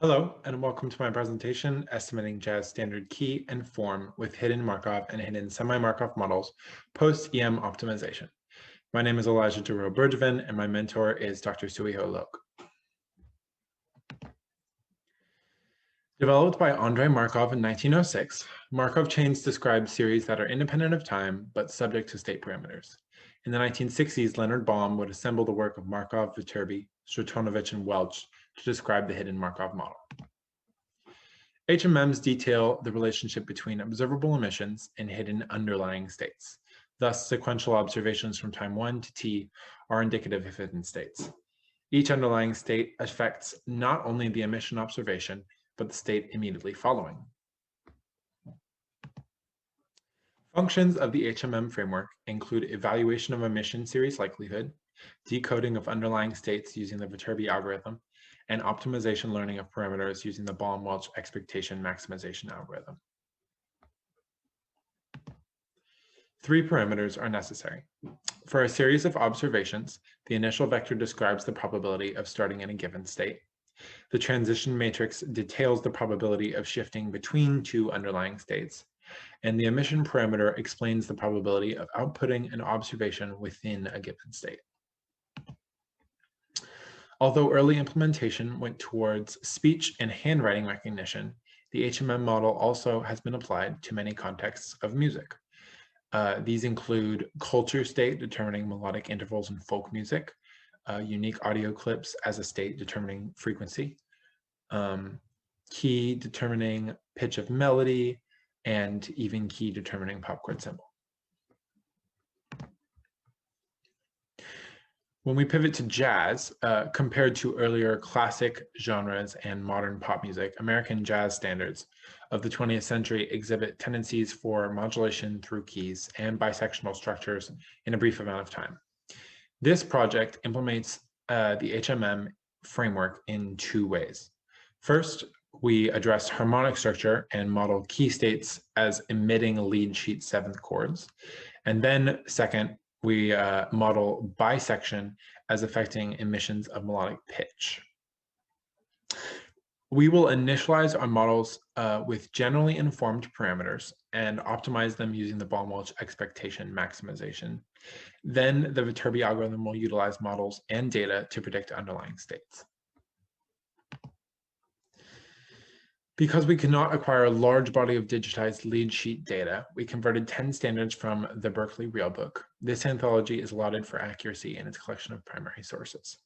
Hello, and welcome to my presentation, Estimating Jazz Standard Key and Form with Hidden Markov and Hidden Semi-Markov Models, Post-EM Optimization. My name is Elijah Duro-Bergevin, and my mentor is Dr. Sooie-Hoe Loke. Developed by Andrei Markov in 1906, Markov chains describe series that are independent of time, but subject to state parameters. In the 1960s, Leonard Baum would assemble the work of Markov, Viterbi, Stratonovich, and Welch to describe the hidden Markov model. HMMs detail the relationship between observable emissions and hidden underlying states. Thus, sequential observations from time 1 to t are indicative of hidden states. Each underlying state affects not only the emission observation, but the state immediately following. Functions of the HMM framework include evaluation of emission series likelihood, decoding of underlying states using the Viterbi algorithm, and optimization learning of parameters using the Baum-Welch expectation maximization algorithm. 3 parameters are necessary. For a series of observations, the initial vector describes the probability of starting in a given state. The transition matrix details the probability of shifting between 2 underlying states, and the emission parameter explains the probability of outputting an observation within a given state. Although early implementation went towards speech and handwriting recognition, the HMM model also has been applied to many contexts of music. These include culture state determining melodic intervals in folk music, unique audio clips as a state determining frequency, key determining pitch of melody, and even key determining pop chord symbol. When we pivot to jazz, compared to earlier classic genres and modern pop music, American jazz standards of the 20th century exhibit tendencies for modulation through keys and bisectional structures in a brief amount of time. This project implements the HMM framework in 2 ways. First, we address harmonic structure and model key states as emitting lead sheet 7th chords. And then second, we model bisection as affecting emissions of melodic pitch. We will initialize our models with generally informed parameters and optimize them using the Baum-Welch expectation maximization. Then the Viterbi algorithm will utilize models and data to predict underlying states. Because we cannot acquire a large body of digitized lead sheet data, we converted 10 standards from the Berkeley Real Book. This anthology is lauded for accuracy in its collection of primary sources.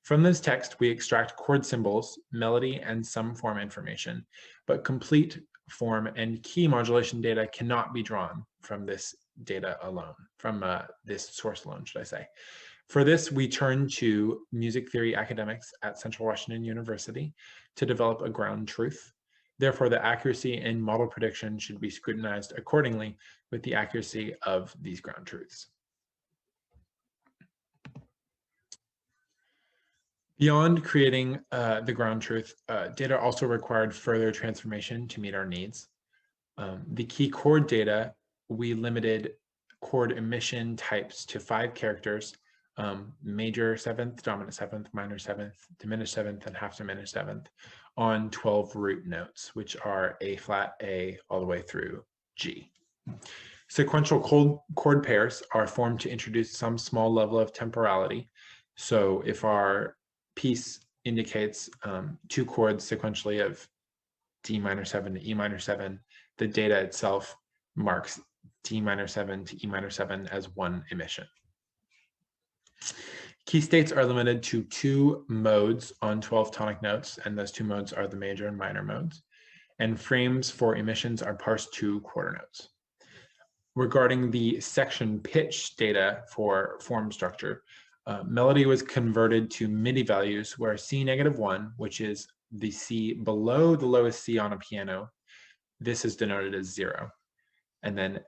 From this text, we extract chord symbols, melody, and some form information, but complete form and key modulation data cannot be drawn from this data alone, from this source alone, should I say. For this, we turn to music theory academics at Central Washington University to develop a ground truth. Therefore, the accuracy in model prediction should be scrutinized accordingly with the accuracy of these ground truths. Beyond creating the ground truth, data also required further transformation to meet our needs. The key chord data, we limited chord emission types to 5 characters, major 7th, dominant 7th, minor 7th, diminished 7th, and half diminished 7th on 12 root notes, which are A flat, A, all the way through G. Sequential chord pairs are formed to introduce some small level of temporality. So if our piece indicates 2 chords sequentially of D minor 7 to E minor 7, the data itself marks D minor 7 to E minor 7 as 1 emission. Key states are limited to 2 modes on 12 tonic notes, and those 2 modes are the major and minor modes. And frames for emissions are parsed to quarter notes. Regarding the section pitch data for form structure, melody was converted to MIDI values where C-1, which is the C below the lowest C on a piano, this is denoted as 0. And then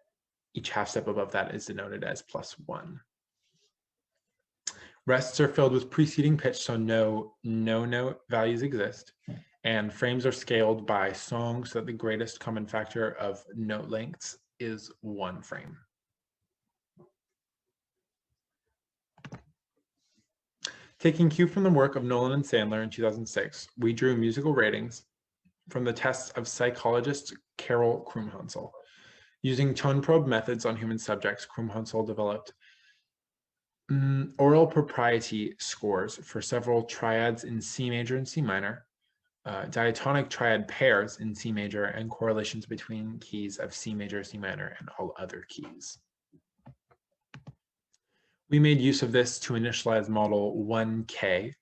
each half step above that is denoted as +1. Rests are filled with preceding pitch, so no note values exist. And frames are scaled by song so that the greatest common factor of note lengths is 1 frame. Taking cue from the work of Nolan and Sandler in 2006, we drew musical ratings from the tests of psychologist Carol Krumhansel. Using tone probe methods on human subjects, Krumhansel developed oral propriety scores for several triads in C major and C minor, diatonic triad pairs in C major, and correlations between keys of C major, C minor, and all other keys. We made use of this to initialize model 1K,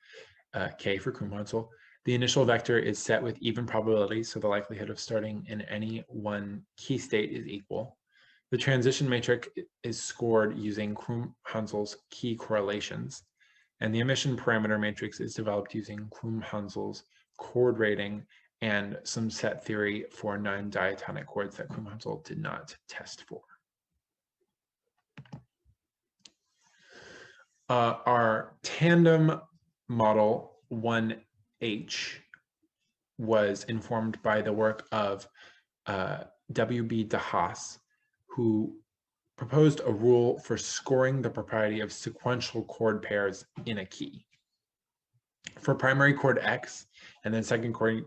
K for Krumhansel. The initial vector is set with even probability, so the likelihood of starting in any one key state is equal. The transition matrix is scored using Krumhansel's key correlations, and the emission parameter matrix is developed using Krumhansel's chord rating and some set theory for 9 diatonic chords that Krumhansel did not test for. Our tandem model 1H was informed by the work of W.B. de Haas, who proposed a rule for scoring the propriety of sequential chord pairs in a key. For primary chord X and then secondary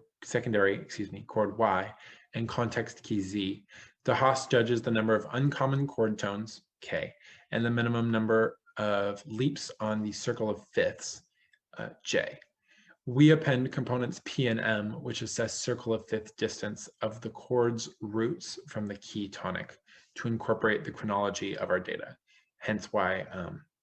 chord Y and context key Z, de Haas judges the number of uncommon chord tones, K, and the minimum number of leaps on the circle of fifths, J. We append components P and M, which assess circle of fifth distance of the chord's roots from the key tonic to incorporate the chronology of our data. Hence why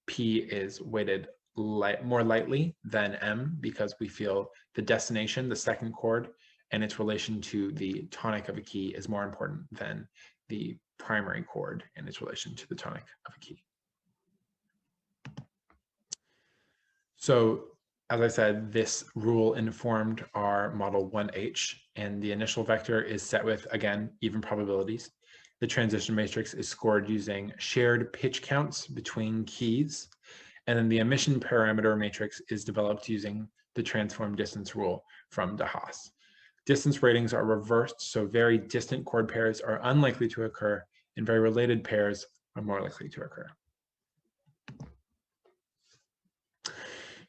P is weighted more lightly than M, because we feel the destination, the second chord, and its relation to the tonic of a key is more important than the primary chord and its relation to the tonic of a key. So, as I said, this rule informed our model 1H, and the initial vector is set with, again, even probabilities. The transition matrix is scored using shared pitch counts between keys, and then the emission parameter matrix is developed using the transform distance rule from de Haas. Distance ratings are reversed, so very distant chord pairs are unlikely to occur, and very related pairs are more likely to occur.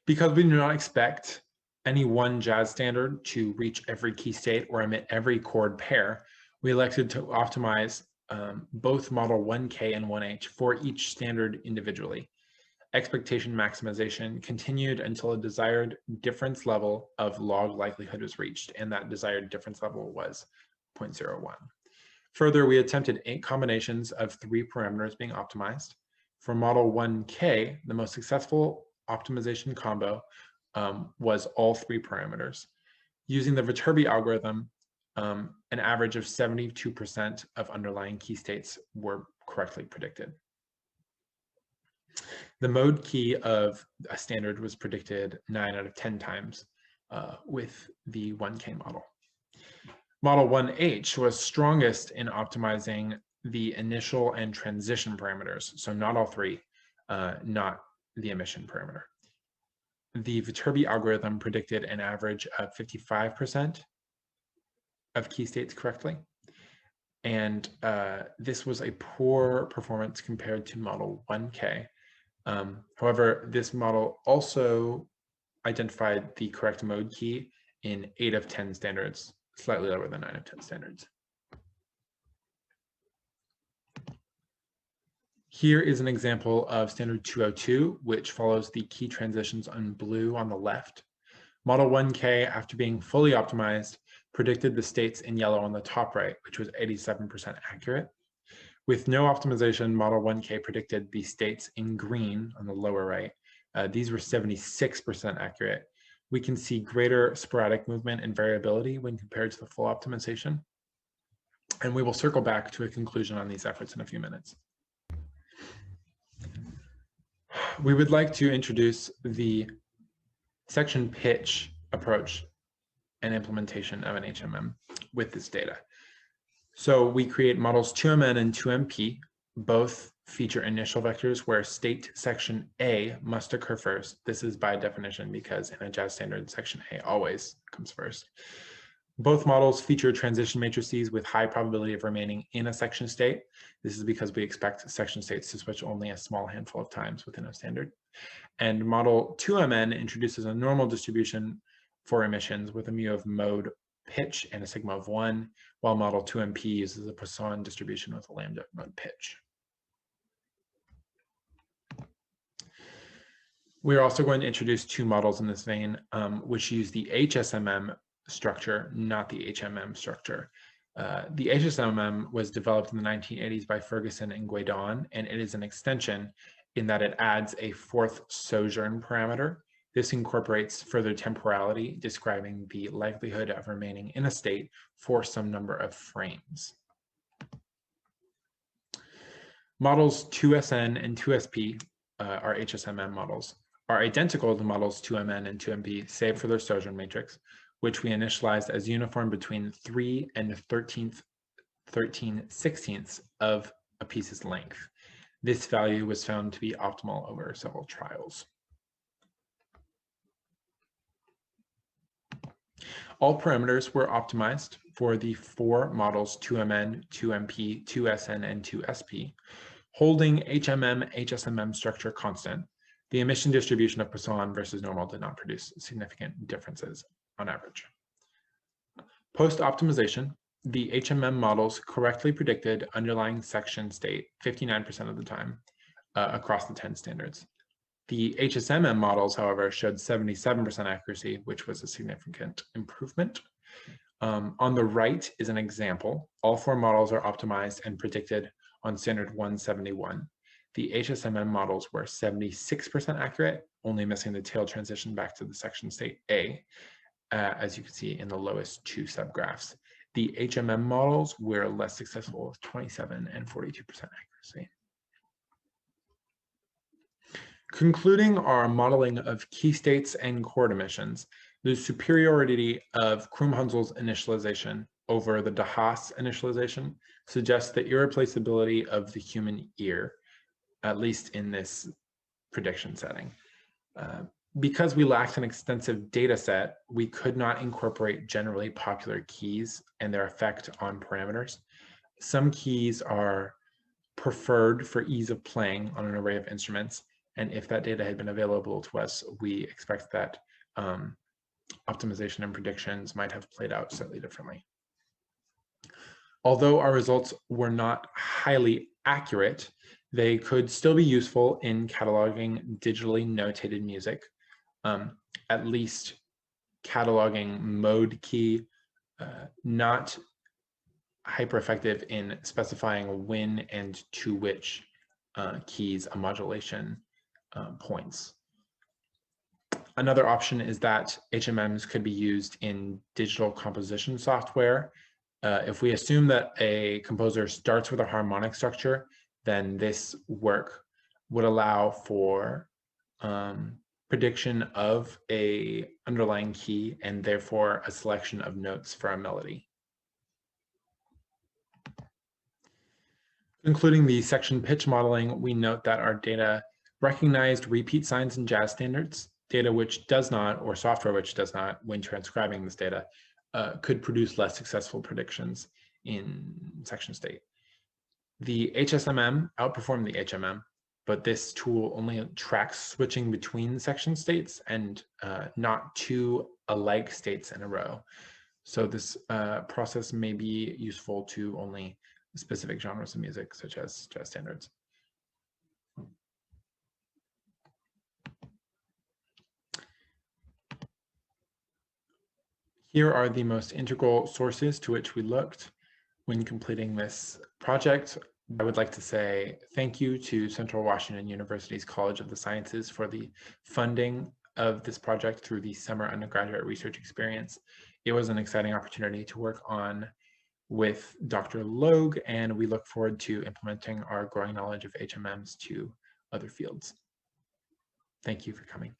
Because we do not expect any one jazz standard to reach every key state or emit every chord pair, we elected to optimize both model 1K and 1H for each standard individually. Expectation maximization continued until a desired difference level of log likelihood was reached, and that desired difference level was 0.01. Further, we attempted 8 combinations of 3 parameters being optimized. For model 1K, the most successful optimization combo was all 3 parameters. Using the Viterbi algorithm, an average of 72% of underlying key states were correctly predicted. The mode key of a standard was predicted 9 out of 10 times with the 1K model. Model 1H was strongest in optimizing the initial and transition parameters, so not all 3, not the emission parameter. The Viterbi algorithm predicted an average of 55% of key states correctly, and this was a poor performance compared to model 1K. However, this model also identified the correct mode key in 8 of 10 standards, slightly lower than 9 of 10 standards. Here is an example of standard 202, which follows the key transitions on blue on the left. Model 1K, after being fully optimized, predicted the states in yellow on the top right, which was 87% accurate. With no optimization, model 1K predicted the states in green on the lower right. These were 76% accurate. We can see greater sporadic movement and variability when compared to the full optimization. And we will circle back to a conclusion on these efforts in a few minutes. We would like to introduce the section pitch approach and implementation of an HMM with this data. So we create models 2MN and 2MP. Both feature initial vectors where state section A must occur first. This is by definition because in a jazz standard, section A always comes first. Both models feature transition matrices with high probability of remaining in a section state. This is because we expect section states to switch only a small handful of times within a standard. And model 2MN introduces a normal distribution for emissions with a mu of mode pitch and a sigma of 1, while model 2MP uses a Poisson distribution with a lambda mode pitch. We're also going to introduce two models in this vein, which use the HSMM structure, not the HMM structure. The HSMM was developed in the 1980s by Ferguson and Guedon, and it is an extension in that it adds a fourth sojourn parameter. This incorporates further temporality, describing the likelihood of remaining in a state for some number of frames. Models 2SN and 2SP, our HSMM models, are identical to models 2MN and 2MP, save for their sojourn matrix, which we initialized as uniform between 3 and 13/16 of a piece's length. This value was found to be optimal over several trials. All parameters were optimized for the four models 2MN, 2MP, 2SN, and 2SP, holding HMM, HSMM structure constant. The emission distribution of Poisson versus normal did not produce significant differences on average. Post-optimization, the HMM models correctly predicted underlying section state 59% of the time across the 10 standards. The HSMM models, however, showed 77% accuracy, which was a significant improvement. On the right is an example. All four models are optimized and predicted on standard 171. The HSMM models were 76% accurate, only missing the tail transition back to the section state A, as you can see in the lowest two subgraphs. The HMM models were less successful with 27 and 42% accuracy. Concluding our modeling of key states and chord emissions, the superiority of Krumm-Hunsel's initialization over the de Haas initialization suggests the irreplaceability of the human ear, at least in this prediction setting. Because we lacked an extensive data set, we could not incorporate generally popular keys and their effect on parameters. Some keys are preferred for ease of playing on an array of instruments, and if that data had been available to us, we expect that optimization and predictions might have played out slightly differently. Although our results were not highly accurate, they could still be useful in cataloging digitally notated music, at least cataloging mode key, not hyper effective in specifying when and to which keys a modulation points. Another option is that HMMs could be used in digital composition software. If we assume that a composer starts with a harmonic structure, then this work would allow for prediction of an underlying key and therefore a selection of notes for a melody. Concluding the section pitch modeling, we note that our data recognized repeat signs in jazz standards. Data which does not, or software which does not, when transcribing this data, could produce less successful predictions in section state. The HSMM outperformed the HMM, but this tool only tracks switching between section states and not two alike states in a row. So this process may be useful to only specific genres of music, such as jazz standards. Here are the most integral sources to which we looked when completing this project. I would like to say thank you to Central Washington University's College of the Sciences for the funding of this project through the summer undergraduate research experience. It was an exciting opportunity to work on with Dr. Loke, and we look forward to implementing our growing knowledge of HMMs to other fields. Thank you for coming.